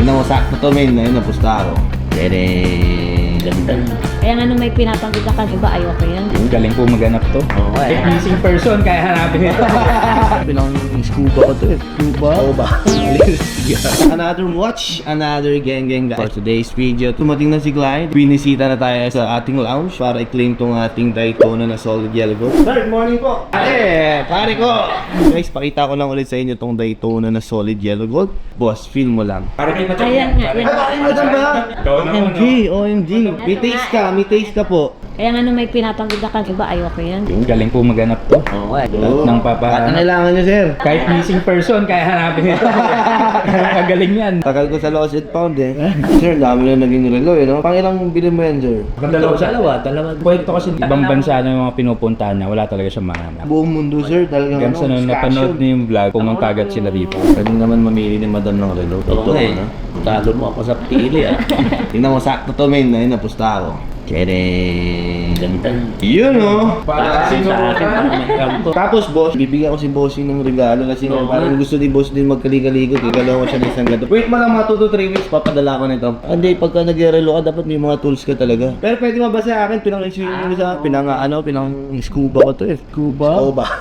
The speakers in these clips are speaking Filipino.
Tingnan mo, sakto to, men. Ayun, napusta ako. Dede. Ganda. Kaya nga nung may pinapagod ka, diba ayaw ko yan? Galing po maganap to. Oo, eh. Missing person, kaya hanapin ito. Pinang scuba ko to eh. Scuba? Another watch, another gang guys. For today's video, tumating na si Clyde. Binisita na tayo sa ating lounge para i-claim tong ating Daytona na solid yellow gold. Sir, good morning po. Pare ko. Guys, pakita ko lang ulit sa inyo tong Daytona na solid yellow gold. Boss, feel mo lang. Para di ma-check. Ayan nga, yan. Ano ba? Ikaw na OMG, OMG. May taste ka po. Kaya nga nung may pinapagod ka, diba ayaw ko yan? Galing po maganap to. Oo, eh. Lahat ng papa. Kailangan nyo, sir. Kahit missing person, kaya hanapin ito. Galing yan. Tagal ko sa lost and found eh. Sir, dami na naging relo eh, no? Pangilang bilhin mo yan, sir? Dalawa. Pwede to kasi ibang bansa na yung mga pinupuntahan niya, wala talaga siyang mahanap. Buong mundo, sir. Talagang Hanggang sa nung napanood niyo yung vlog, kung ang kagat sila dito. Pwede naman mamili ni madam ng relo. Totoo, eh. no? Talo mo ako sa pili ah. Tingnan mo, sakto to, men. Ayun, napusta ako. Kere. Ganda. Yun, no? Para sa akin parang may kampo. Tapos, boss, bibigyan ko si bossing ng regalo kasi parang gusto ni boss din magkaligaligod. Igalaw ko siya ng isang ganito. Wait mo lang mga 2 to 3 weeks, papadala ko nito. Hindi, pagka nag-relo ka, dapat may mga tools ka talaga. Pero pwede mo ba sa akin, scuba ko to eh. Scuba? Oo ba?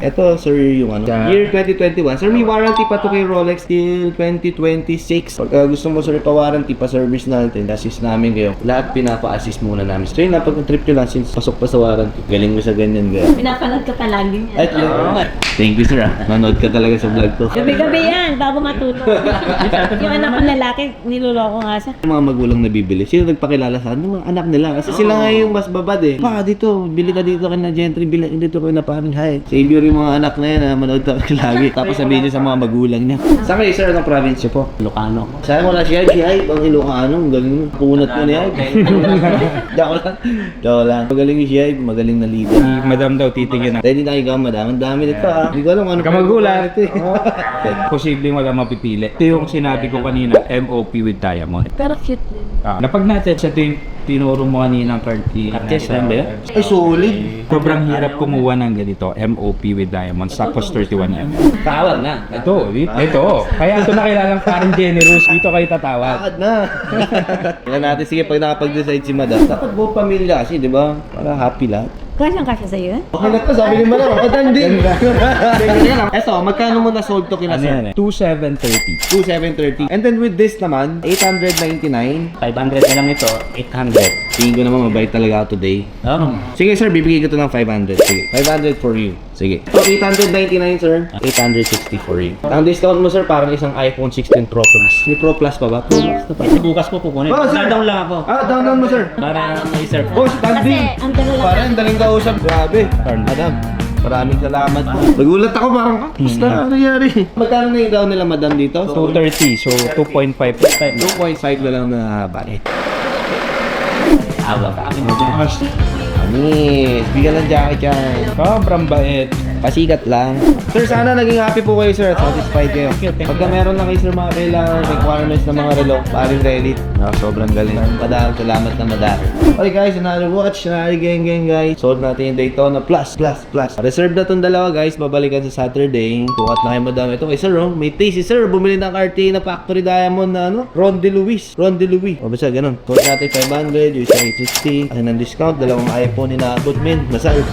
Ito, sir, yung ano. Year 2021. Sir, may warranty pa to kay Rolex till 2026. Pag gusto mo, sir, pa-warranty, pa-service natin, assist namin kayo. Lahat pinapa-assist muna namin. So yun, napag-trip nyo lang since pasok pa sa warranty. Galing mo sa ganyan, gaya. Pinapanood ka palagi niya. At yun. Thank you, sir. Manood ka talaga sa vlog ko. Gabi-gabi yan, bago matulog. Yung anak ko lalaki, niloloko nga siya. Yung mga magulang na bibili, sino nagpakilala sa akin? Yung mga anak nila. Kasi sila nga yung mas babad eh. Pa, dito, bili ka dito kay na Gentry, bili dito kay na parang hi. Savior yung mga anak na yan, manood ka lagi. Tapos sabihin niya sa mga magulang niya. Saan kayo, sir, ng province po? Ilocano. Saan mo na siya? Si Hype, ang Ilocano. Galing mo. Punat mo niya. Joke lang. Magaling yung si Hype, magaling na leader. Si madam daw titingin na. Ready na ikaw, madam. Ang dami nito ah. Hindi ko alam ano. Kamagulat. Ito eh. Posibleng wala mapipili. Ito yung sinabi ko kanina, MOP with diamond. Pero cute din. Napag natin, siya ito yung tinuro mo kanina ng card. Artist lang ba yun? Ay, solid. Sobrang hirap kumuha ng ganito, MOP with diamonds, tapos 31M. Tawag na. Ito. Kaya ito nakilalang parang generous. Dito kayo tatawag. Bakit na? Tingnan natin, sige, pag nakapag-decide si madam. Dapat buong pamilya kasi, di ba? Para happy lahat. Kasyang-kasya sa'yo yan? Okay na to, sabi ni madam. Madam din. Eto, magkano mo na sold to kina Ano yan eh? sir? 2,730. 2,730. And then with this naman, 899. 500 na lang ito, 800. Tingin ko naman mabait talaga ako today. Oh. Sige sir, bibigay ko to ng 500. Sige, 500 for you. Sige. So, 899 sir. 860 for you. Ang discount mo sir, parang isang iPhone 16 Pro Plus. May Pro Plus pa ba? Pro Plus na pa. Bukas po kukunin. Oh, sir. Down lang ako. Down mo sir. Para may surf. Oh, standing. Kasi, ang dala lang. Parang ang daling kausap. Grabe. Madam, maraming salamat po. Nagulat ako parang, basta ano nangyari? Magkano na yung down nila madam dito? 230, so 2.5 times. 2.5 na lang na balik. Awa ka akin mo. Anis, bigyan ng jacket yan. Sobrang bait. Pasikat lang. Sir, sana naging happy po kayo sir at satisfied kayo. Pagka meron lang kayo sir mga kailangan requirements ng mga relo, paring ready. Sobrang galing. Madam, salamat na madam. Okay guys, another watch, another gang guys. Sold natin yung Daytona Plus. Reserve na tong dalawa guys, babalikan sa Saturday. Tukat na kayo madam. Ito kay sir, oh. May taste si sir. Bumili ng Cartier na Factory Diamond na ano? Ron De Luis. O basta ganun. Tukat natin 500, yung isa 860. Kasi ng discount, dalawang iPhone inaabot min. Masal.